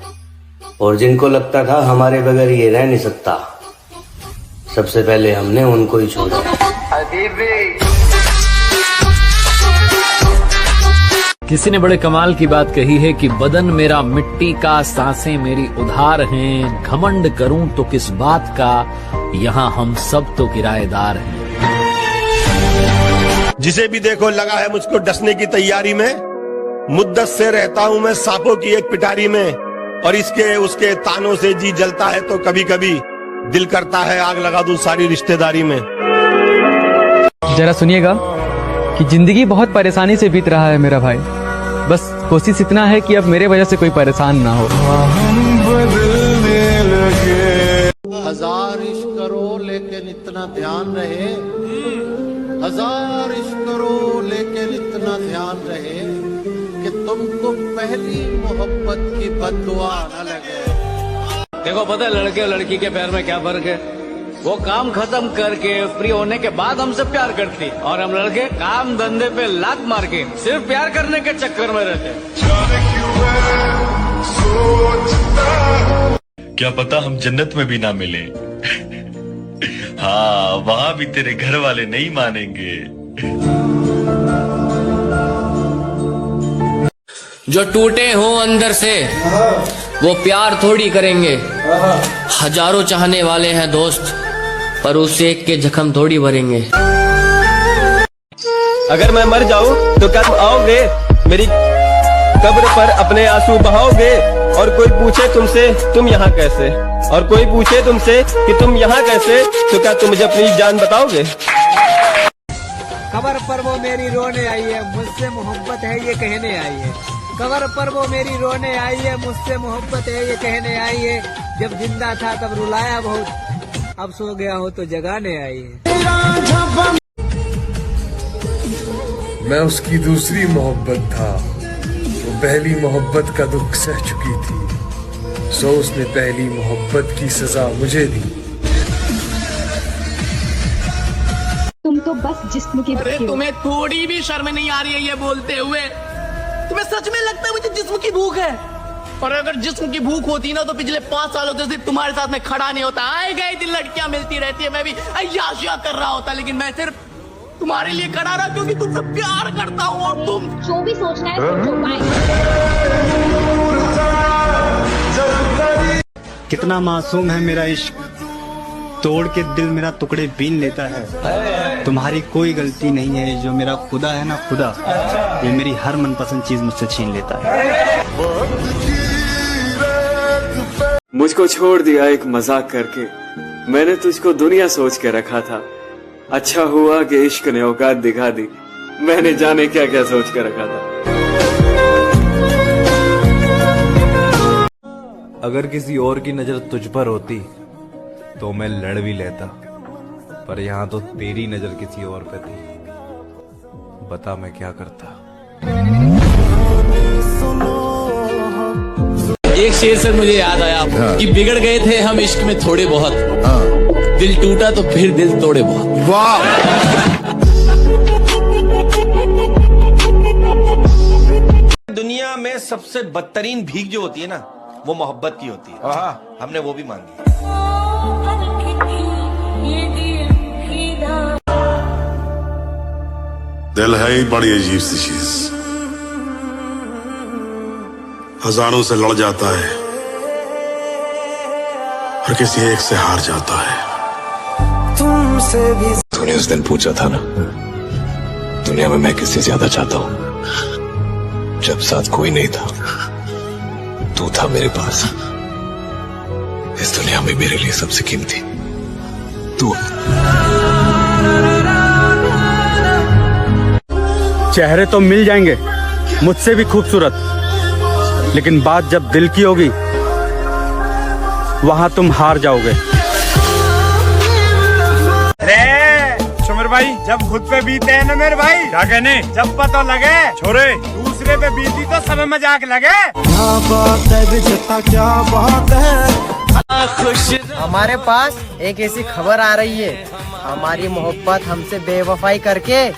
और जिनको लगता था हमारे बगैर ये रह नहीं सकता, सबसे पहले हमने उनको ही छोड़ा। किसी ने बड़े कमाल की बात कही है कि बदन मेरा मिट्टी का, सांसें मेरी उधार हैं, घमंड करूं तो किस बात का, यहाँ हम सब तो किराएदार हैं। जिसे भी देखो लगा है मुझको डसने की तैयारी में, मुद्दत से रहता हूं मैं सांपों की एक पिटारी में, और इसके उसके तानों से जी जलता है तो कभी कभी दिल करता है आग लगा दूं सारी रिश्तेदारी में। जरा सुनिएगा कि जिंदगी बहुत परेशानी से बीत रहा है मेरा भाई, बस कोशिश इतना है कि अब मेरे वजह से कोई परेशान ना हो। हजार इश्क करो लेकिन इतना ध्यान रहे, हजार इश्क करो लेकिन इतना ध्यान रहे कि तुमको पहली मोहब्बत की बद्दुआ न लगे। देखो पता है लड़के और लड़की के प्यार में क्या फर्क है? वो काम खत्म करके फ्री होने के बाद हमसे प्यार करती, और हम लड़के काम धंधे पे लात मार के सिर्फ प्यार करने के चक्कर में रहते। क्या पता हम जन्नत में भी ना मिले, हाँ, वहाँ भी तेरे घर वाले नहीं मानेंगे। जो टूटे हो अंदर से वो प्यार थोड़ी करेंगे। हजारों चाहने वाले हैं दोस्त, पर उस एक के जख्म थोड़ी भरेंगे। अगर मैं मर जाऊं तो क्या तुम आओगे मेरी कब्र पर अपने आंसू बहाओगे? और कोई पूछे तुमसे तुम यहाँ कैसे, और कोई पूछे तुमसे कि तुम यहाँ कैसे, तो क्या तुम मुझे अपनी जान बताओगे? कबर पर वो मेरी रोने आई है, मुझसे मोहब्बत है ये कहने आई है। कबर पर वो मेरी रोने आई है, मुझसे मोहब्बत है ये कहने आई है। जब जिंदा था तब रुलाया बहुत, अब सो गया हो तो जगाने आई है। मैं उसकी दूसरी मोहब्बत था, वो पहली मोहब्बत का दुख सह चुकी थी, सो उसने पहली मोहब्बत की सजा मुझे दी। तुम तो बस जिस्म की अरे तुम्हें थोड़ी भी शर्म नहीं आ रही है ये बोलते हुए? तुम्हें सच में लगता है मुझे जिस्म की भूख है? और अगर जिस्म की भूख होती ना तो पिछले 5 सालों से सिर्फ तुम्हारे साथ में खड़ा नहीं होता। आए गए दिन लड़कियां मिलती रहती है, मैं भी अय्याशिया कर रहा होता, लेकिन मैं सिर्फ तुम्हारे लिए खड़ा रहा क्योंकि तुमसे प्यार करता हूँ। और तुम जो भी सोचना है सोचो, बाय। कितना मासूम है मेरा इश्क, तोड़ के दिल मेरा टुकड़े बीन लेता है। तुम्हारी कोई गलती नहीं है, जो मेरा खुदा है ना खुदा, ये मेरी हर मनपसंद चीज मुझसे छीन लेता है। मुझको छोड़ दिया एक मजाक करके, मैंने तुझको दुनिया सोच के रखा था। अच्छा हुआ कि इश्क ने औकात दिखा दी, मैंने जाने क्या क्या सोच के रखा था। अगर किसी और की नजर तुझ पर होती तो मैं लड़ भी लेता, पर यहाँ तो तेरी नजर किसी और पे थी। बता मैं क्या करता। एक शेर से मुझे याद आया कि बिगड़ गए थे हम इश्क में थोड़े बहुत, दिल टूटा तो फिर दिल तोड़े बहुत। वाह! दुनिया में सबसे बदतरीन भीख जो होती है ना, वो मोहब्बत की होती है। हमने वो भी मांगी। दिल है ही बड़ी अजीब सी चीज, हजारों से लड़ जाता है और किसी एक से हार जाता है। तुमसे भी तूने उस दिन पूछा था ना, दुनिया में मैं किससे ज्यादा चाहता हूँ, जब साथ कोई नहीं था तू था मेरे पास। इस दुनिया में मेरे लिए सबसे कीमती तू। चेहरे तो मिल जाएंगे मुझसे भी खूबसूरत, लेकिन बात जब दिल की होगी वहां तुम हार जाओगे। सुमिर भाई, जब खुद पे बीते हैं ना मेरे भाई, क्या कहने, जब पता लगे छोरे दूसरे पे बीती तो सब मजाक लगे। क्या बात है, क्या बात है। खुश हमारे पास एक ऐसी खबर आ रही है, हमारी मोहब्बत हमसे बेवफाई करके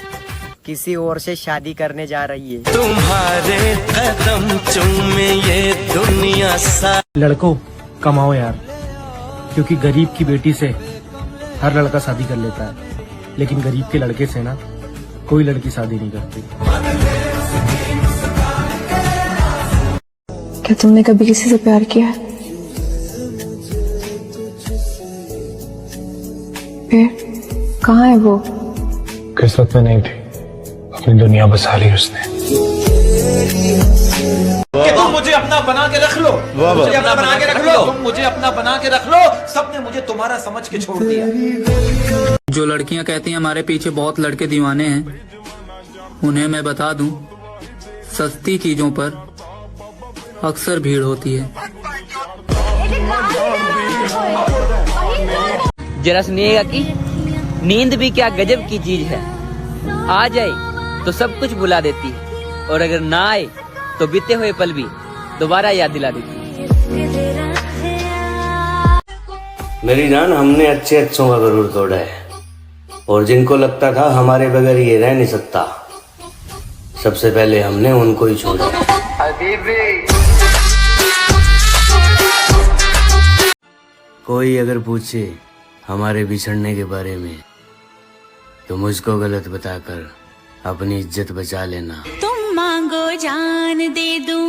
किसी और से शादी करने जा रही है। तुम्हारे कदम चूमे ये दुनिया सा। लड़कों कमाओ यार, क्योंकि गरीब की बेटी से हर लड़का शादी कर लेता है, लेकिन गरीब के लड़के से ना कोई लड़की शादी नहीं करती। क्या तुमने कभी किसी से प्यार किया है? फिर कहाँ है वो? किस्मत में नहीं थी, अपनी दुनिया बसा ली उसने। कि तुम मुझे अपना बना के रख लो, मुझे अपना बना के रख लो, तुम मुझे अपना बना के रख लो, सबने मुझे तुम्हारा समझ के छोड़ दिया। जो लड़कियां कहती हैं हमारे पीछे बहुत लड़के दीवाने हैं, उन्हें मैं बता दूं, सस्ती चीजों पर अक्सर भीड़ होती है। जरा सुनिएगा कि नींद भी क्या गजब की चीज है, आ जाए तो सब कुछ भुला देती है, और अगर ना आए तो बीते हुए पल भी दोबारा याद दिला देती है। मेरी जान, हमने अच्छे अच्छों का गरूर तोड़ा है, और जिनको लगता था हमारे बगैर ये रह नहीं सकता, सबसे पहले हमने उनको ही छोड़ा। कोई अगर पूछे हमारे बिछड़ने के बारे में तो मुझको गलत बताकर अपनी इज्जत बचा लेना। तुम मांगो जान दे दूं।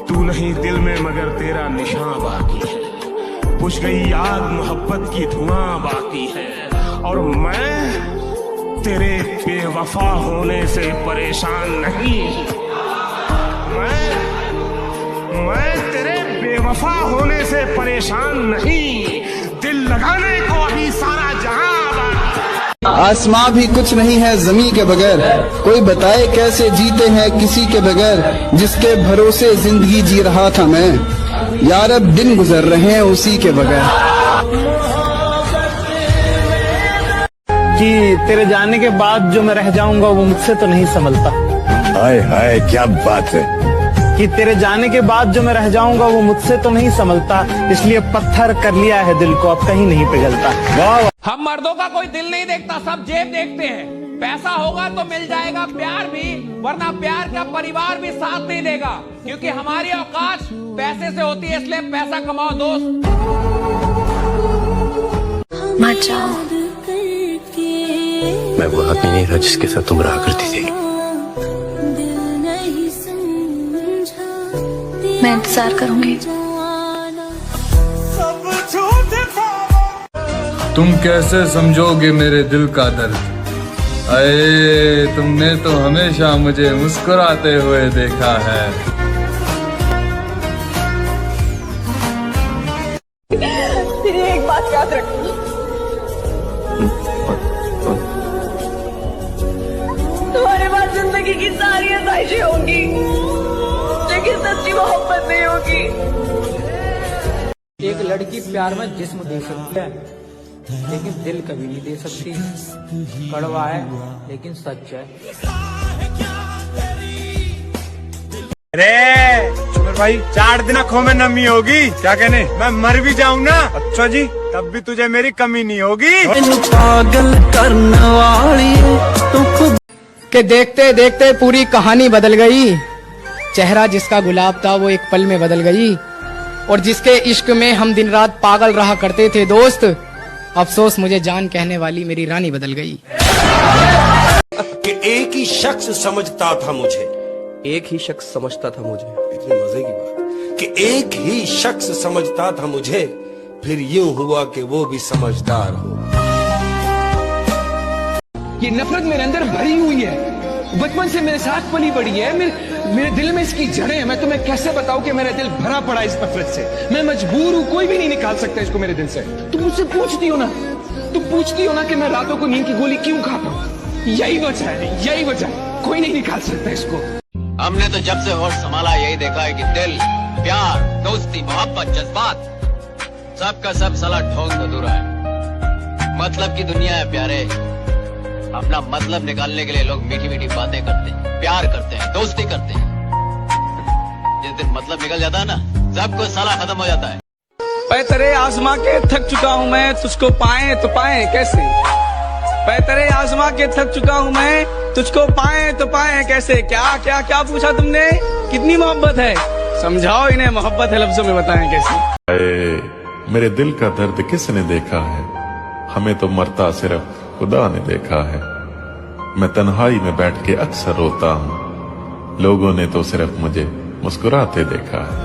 तू नहीं दिल में मगर तेरा निशान बाकी है, बुझ गई आग मोहब्बत की धुआं बाकी है, और मैं तेरे बेवफा होने से परेशान नहीं। मैं तेरे बेवफा होने से परेशान नहीं, दिल लगाने को अभी सारा जहां आसमां भी कुछ नहीं है ज़मीं के बगैर, कोई बताए कैसे जीते हैं किसी के बगैर, जिसके भरोसे जिंदगी जी रहा था मैं, यार अब दिन गुजर रहे हैं उसी के बगैर। कि तेरे जाने के बाद जो मैं रह जाऊंगा वो मुझसे तो नहीं संभलता। हाय हाय क्या बात है। कि तेरे जाने के बाद जो मैं रह जाऊंगा वो मुझसे तो नहीं संभलता, इसलिए पत्थर कर लिया है दिल को, अब कहीं नहीं पिघलता। वाह। हम मर्दों का कोई दिल नहीं देखता, सब जेब देखते हैं। पैसा होगा तो मिल जाएगा प्यार भी, वरना प्यार का परिवार भी साथ नहीं देगा, क्योंकि हमारी औकात पैसे से होती है, इसलिए पैसा कमाओ दोस्त। मत जाओ। मैं वो आदमी नहीं था जिसके साथ तुम रहा करती थी। मैं इंतजार करूंगी। तुम कैसे समझोगे मेरे दिल का दर्द, अये तुमने तो हमेशा मुझे मुस्कुराते हुए देखा है। तेरी एक बात याद रखनी, तुम्हारे पास जिंदगी की सारी आसाइशें होंगी, लेकिन सच्ची मोहब्बत नहीं होगी। एक लड़की प्यार में जिस्म दे सकती है, लेकिन दिल कभी नहीं दे सकती। कड़वा है लेकिन सच है। अरे सुमर भाई, 4 दिन आँखों में नमी होगी, क्या कहने, मैं मर भी जाऊं ना, अच्छा जी, तब भी तुझे मेरी कमी नहीं होगी। पागल करने वाली के देखते देखते पूरी कहानी बदल गई। चेहरा जिसका गुलाब था वो एक पल में बदल गई, और जिसके इश्क में हम दिन रात पागल रहा करते थे दोस्त, अफसोस मुझे जान कहने वाली मेरी रानी बदल गई। कि एक ही शख्स समझता था मुझे, एक ही शख्स समझता था मुझे, इतनी मजे की बात, कि एक ही शख्स समझता था मुझे, फिर यूं हुआ कि वो भी समझदार हो। ये नफरत मेरे अंदर भरी हुई है, बचपन से मेरे साथ पली बड़ी है, मेरे दिल में इसकी जड़ें हैं। मैं तुम्हें कैसे बताऊं कि मेरा दिल भरा पड़ा इस नफरत से। मैं मजबूर हूं, कोई भी नहीं निकाल सकता इसको मेरे दिल से। तुम मुझसे पूछती हो ना कि मैं रातों को नींद की गोली क्यों खाता हूं। यही वजह है, यही वजह है, कोई नहीं निकाल सकता इसको। हमने तो जब से होश संभाला यही देखा है कि दिल, प्यार, दोस्ती, मोहब्बत, जज्बात सबका सब साला ठोक अधूरा है। मतलब की दुनिया है प्यारे, अपना मतलब निकालने के लिए लोग मीठी मीठी बातें करते हैं, प्यार करते हैं, दोस्ती करते हैं। जिस दिन मतलब निकल जाता है ना, सब कुछ साला खत्म हो जाता है। तेरे आजमा के थक चुका हूँ मैं, तुझको पाए तो पाए कैसे। तेरे आजमा के थक चुका हूँ मैं, तुझको पाए तो पाए कैसे। क्या क्या क्या पूछा तुमने, कितनी मोहब्बत है, समझाओ इन्हें, मोहब्बत है लफ्जों में बताएं कैसे। मेरे दिल का दर्द किसने देखा है, हमें तो मरता सिर्फ खुदा ने देखा है। मैं तन्हाई में बैठ के अक्सर रोता हूँ, लोगों ने तो सिर्फ मुझे मुस्कुराते देखा है।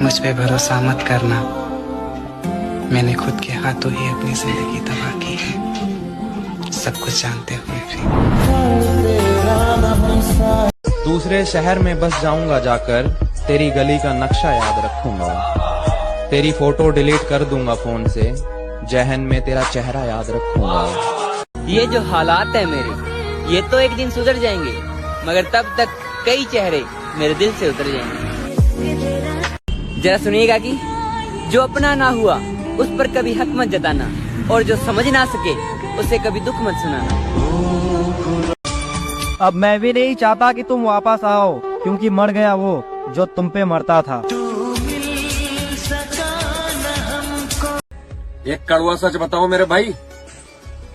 मुझ पे भरोसा मत करना, मैंने खुद के हाथों ही अपनी जिंदगी तबाह की है, सब कुछ जानते हुए भी। दूसरे शहर में बस जाऊंगा जाकर, तेरी गली का नक्शा याद रखूंगा, तेरी फोटो डिलीट कर दूंगा फोन से, जहन में तेरा चेहरा याद रखूंगा। ये जो हालात है मेरे, ये तो एक दिन सुधर जाएंगे, मगर तब तक कई चेहरे मेरे दिल से उतर जाएंगे। जरा सुनिएगा कि जो अपना ना हुआ उस पर कभी हक मत जताना, और जो समझ ना सके उसे कभी दुख मत सुनाना। अब मैं भी नहीं चाहता कि तुम वापस आओ, क्योंकि मर गया वो जो तुम पे मरता था। एक कड़वा सच बताओ मेरे भाई,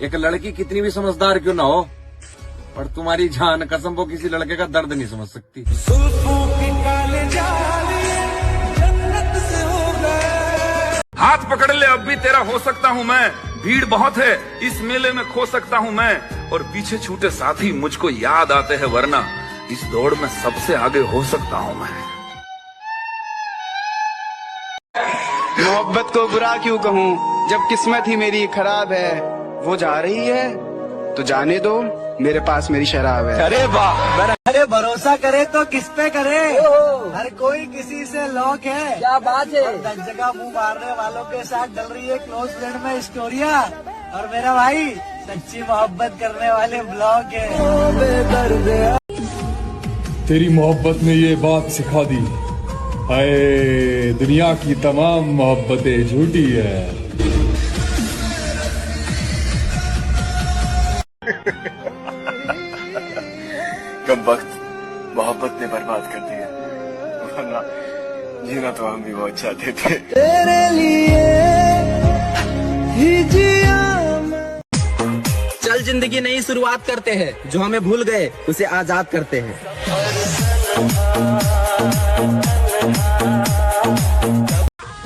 एक लड़की कितनी भी समझदार क्यों ना हो, पर तुम्हारी जान कसम वो किसी लड़के का दर्द नहीं समझ सकती। हाथ पकड़ ले, अब भी तेरा हो सकता हूँ मैं। भीड़ बहुत है, इस मेले में खो सकता हूँ मैं। और पीछे छूटे साथी मुझको याद आते हैं, वरना इस दौड़ में सबसे आगे हो सकता हूँ मैं। मोहब्बत को बुरा क्यों कहूँ, जब किस्मत ही मेरी खराब है। वो जा रही है तो जाने दो, मेरे पास मेरी शराब है। अरे वाह, अरे भरोसा करे तो किस पे करे, हर कोई किसी से लॉक है। क्या बात है। दस जगह मुंह मारने वालों के साथ डल रही है क्लोज फ्रेंड में स्टोरिया। और मेरा भाई सच्ची मोहब्बत करने वाले ब्लॉग है। तेरी मोहब्बत ने ये बात सिखा दी, हाय दुनिया की तमाम मोहब्बतें झूठी है। कम वक्त मोहब्बत ने बर्बाद कर दिया, वरना जीना तो हम भी बहुत चाहते थे। तेरे लिए ही जिया। चल जिंदगी नई शुरुआत करते हैं, जो हमें भूल गए उसे आजाद करते हैं।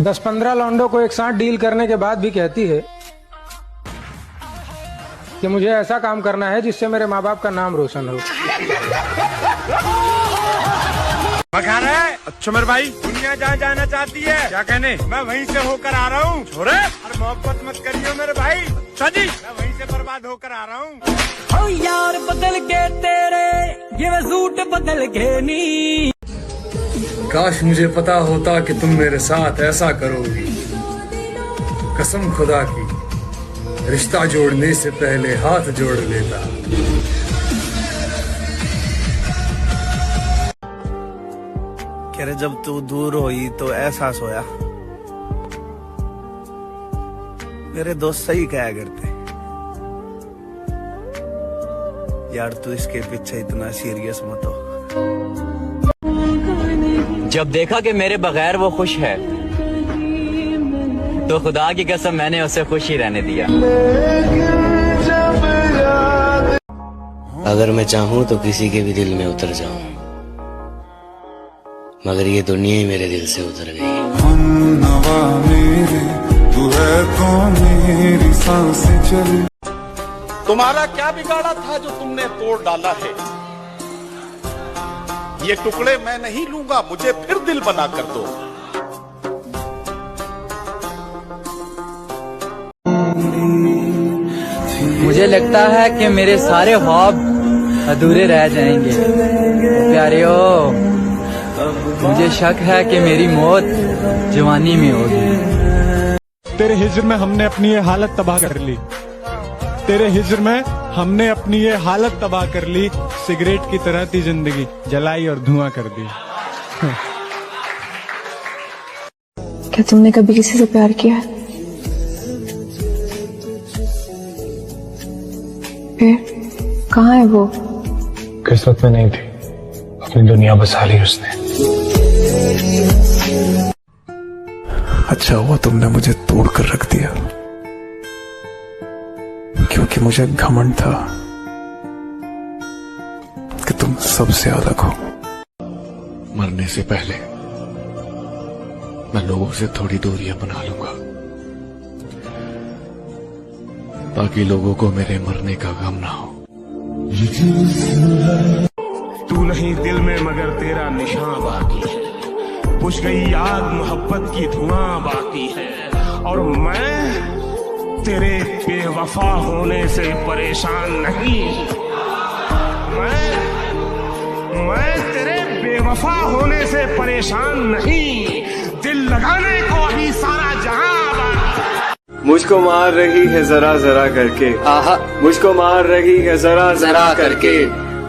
10-15 लौंडों को एक साथ डील करने के बाद भी कहती है कि मुझे ऐसा काम करना है जिससे मेरे माँ बाप का नाम रोशन हो। बखार है। अच्छा मेरे भाई, दुनिया जहाँ जाना चाहती है, क्या कहने, मैं वहीं से होकर आ रहा हूँ। छोरे, अरे मोहब्बत मत करियो मेरे भाई। अच्छा जी, मैं वहीं से बर्बाद होकर आ रहा हूँ। ओ यार बदल के तेरे ये सूट बदल के नी। काश मुझे पता होता कि तुम मेरे साथ ऐसा करोगी। कसम खुदा की, रिश्ता जोड़ने से पहले हाथ जोड़ लेता। कह रहे जब तू दूर हुई तो एहसास होया, मेरे दोस्त सही कहा करते, यार तू इसके पीछे इतना सीरियस मत हो। जब देखा कि मेरे बगैर वो खुश है, तो खुदा की कसम मैंने उसे खुश ही रहने दिया। अगर मैं चाहूँ तो किसी के भी दिल में उतर जाऊं, मगर ये दुनिया ही मेरे दिल से उतर गई। तू है कौन मेरी सांसें चली। तुम्हारा क्या बिगाड़ा था जो तुमने तोड़ डाला है। ये टुकड़े मैं नहीं लूंगा, मुझे फिर दिल बना कर दो। मुझे लगता है कि मेरे सारे ख्वाब अधूरे रह जाएंगे। प्यारियो, मुझे शक है कि मेरी मौत जवानी में होगी। तेरे हिज्र में हमने अपनी ये हालत तबाह कर ली। तेरे हिज्र में हमने अपनी ये हालत तबाह कर ली। सिगरेट की तरह थी जिंदगी, जलाई और धुआं कर दी। क्या तुमने कभी किसी से प्यार किया है? फिर कहाँ है वो? किस्मत में नहीं थी, अपनी दुनिया बसा ली उसने। अच्छा हुआ तुमने मुझे तोड़ कर रख दिया, क्योंकि मुझे घमंड था कि तुम सबसे अलग हो। मरने से पहले मैं लोगों से थोड़ी दूरियां बना लूंगा, ताकि लोगों को मेरे मरने का गम ना हो। तू नहीं दिल में मगर तेरा निशान बाकी है। बुझ गई याद मोहब्बत की धुआं बाकी है। और मैं तेरे बेवफा होने से परेशान नहीं। मैं तेरे बेवफा होने से परेशान नहीं। दिल लगाने को अभी सारा जहां। मुझको मार रही है जरा जरा करके, आहा मुझको मार रही है जरा जरा करके।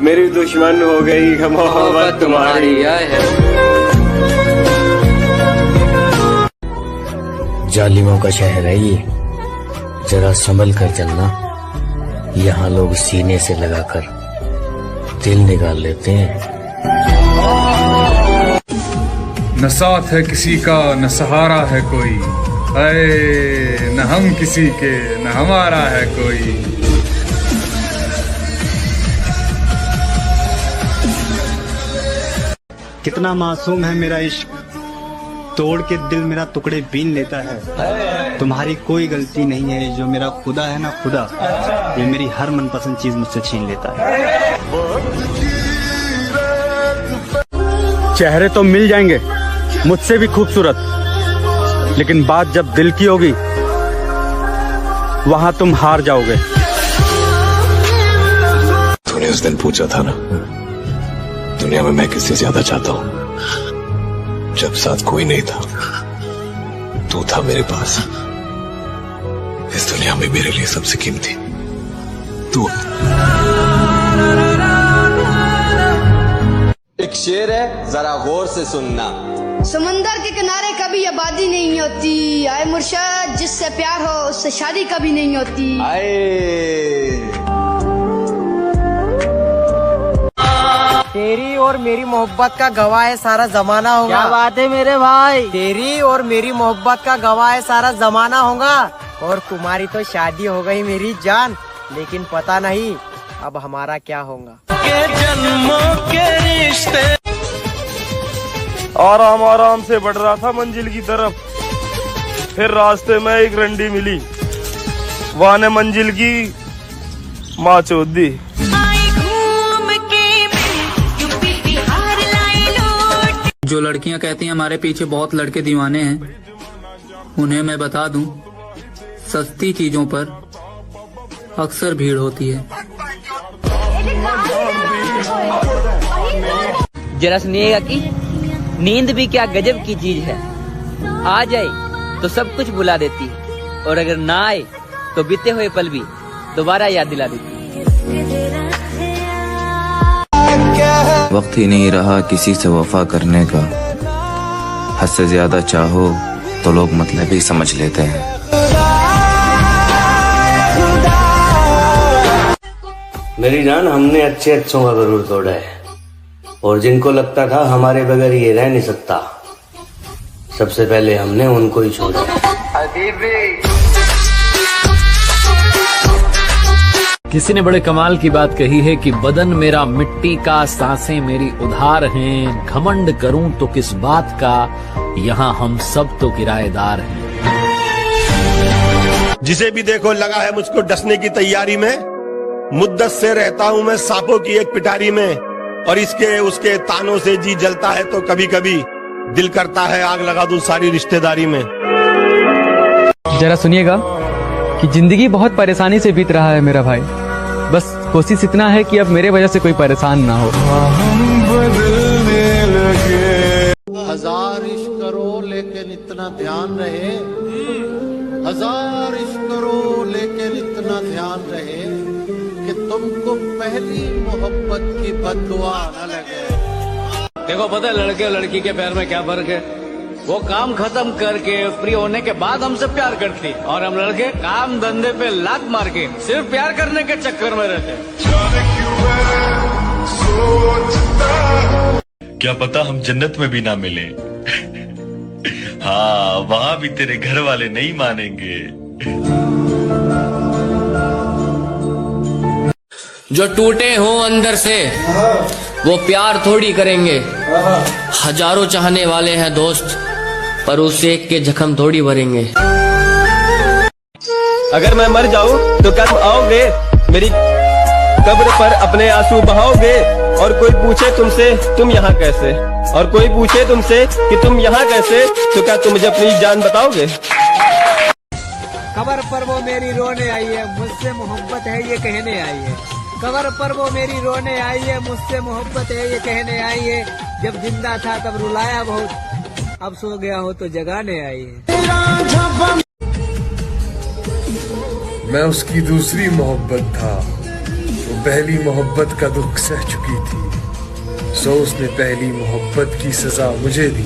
मेरी दुश्मन हो गई है मोहब्बत तुम्हारी। जालिमों का शहर है ये, जरा संभल कर चलना। यहाँ लोग सीने से लगाकर दिल निकाल लेते हैं। न साथ है किसी का, न सहारा है कोई, अरे न हम किसी के, न हमारा है कोई। कितना मासूम है मेरा इश्क, तोड़ के दिल मेरा टुकड़े बीन लेता है। तुम्हारी कोई गलती नहीं है, जो मेरा खुदा है ना खुदा, ये मेरी हर मनपसंद चीज मुझसे छीन लेता है। चेहरे तो मिल जाएंगे मुझसे भी खूबसूरत, लेकिन बात जब दिल की होगी वहां तुम हार जाओगे। तूने उस दिन पूछा था ना, दुनिया में मैं किससे ज्यादा चाहता हूं, जब साथ कोई नहीं था तू था मेरे पास। इस दुनिया में मेरे लिए सबसे कीमती तू। एक शेर है, जरा गौर से सुनना। समंदर के किनारे कभी आबादी नहीं होती, आए मुर्शद जिससे प्यार हो उससे शादी कभी नहीं होती। तेरी और मेरी मोहब्बत का गवाह है सारा जमाना होगा। क्या बात है मेरे भाई, तेरी और मेरी मोहब्बत का गवाह है सारा जमाना होगा। और तुम्हारी तो शादी हो गई मेरी जान, लेकिन पता नहीं अब हमारा क्या होगा। के जन्मों के रिश्ते। आराम आराम से बढ़ रहा था मंजिल की तरफ, फिर रास्ते में एक रंडी मिली, वहाँ ने मंजिल की माँ चोद दी। जो लड़कियां कहती हैं हमारे पीछे बहुत लड़के दीवाने हैं, उन्हें मैं बता दूं, सस्ती चीजों पर अक्सर भीड़ होती है। जरा सुनिएगा कि नींद भी क्या गजब की चीज है। आ जाए तो सब कुछ भुला देती है, और अगर ना आए तो बीते हुए पल भी दोबारा याद दिला देती है। वक्त ही नहीं रहा किसी से वफा करने का, हद से ज्यादा चाहो तो लोग मतलब ही समझ लेते हैं। मेरी जान, हमने अच्छे अच्छों का गरूर तोड़ा है, और जिनको लगता था हमारे बगैर ये रह नहीं सकता, सबसे पहले हमने उनको ही छोड़ा। किसी ने बड़े कमाल की बात कही है कि बदन मेरा मिट्टी का, सांसें मेरी उधार हैं, घमंड करूं तो किस बात का, यहाँ हम सब तो किराएदार हैं। जिसे भी देखो लगा है मुझको डसने की तैयारी में, मुद्दत से रहता हूं मैं सांपों की एक पिटारी में, और इसके उसके तानों से जी जलता है तो कभी कभी दिल करता है आग लगा दूं सारी रिश्तेदारी में। जरा सुनिएगा कि जिंदगी बहुत परेशानी से बीत रहा है मेरा भाई, बस कोशिश इतना है कि अब मेरे वजह से कोई परेशान ना हो। हजार इश्क करो लेकिन इतना ध्यान रहे, हजार इश्क करो लेकिन इतना ध्यान रहे कि तुमको पहली मोहब्बत की बद्दुआ न लगे। देखो पता है लड़के और लड़की के प्यार में क्या फर्क है? वो काम खत्म करके फ्री होने के बाद हमसे प्यार करती, और हम लड़के काम धंधे पे लात मार के सिर्फ प्यार करने के चक्कर में रहते। क्या पता हम जन्नत में भी ना मिले। हाँ, वहाँ भी तेरे घर वाले नहीं मानेंगे। जो टूटे हो अंदर से वो प्यार थोड़ी करेंगे, हजारों चाहने वाले हैं दोस्त, पर उस एक के जख्म थोड़ी भरेंगे। अगर मैं मर जाऊं तो क्या तुम आओगे मेरी कब्र पर अपने आंसू बहाओगे? और कोई पूछे तुमसे तुम यहाँ कैसे, और कोई पूछे तुमसे कि तुम यहाँ कैसे, तो क्या तुम मुझे अपनी जान बताओगे? कबर पर वो मेरी रोने आई है, मुझसे मोहब्बत है ये कहने आई है। कबर पर वो मेरी रोने आई है, मुझसे मोहब्बत है ये कहने आई है। जब जिंदा था तब रुलाया बहुत, अब सो गया हो तो जगाने आई है। मैं उसकी दूसरी मोहब्बत था, वो पहली मोहब्बत का दुख सह चुकी थी, सो उसने पहली मोहब्बत की सजा मुझे दी।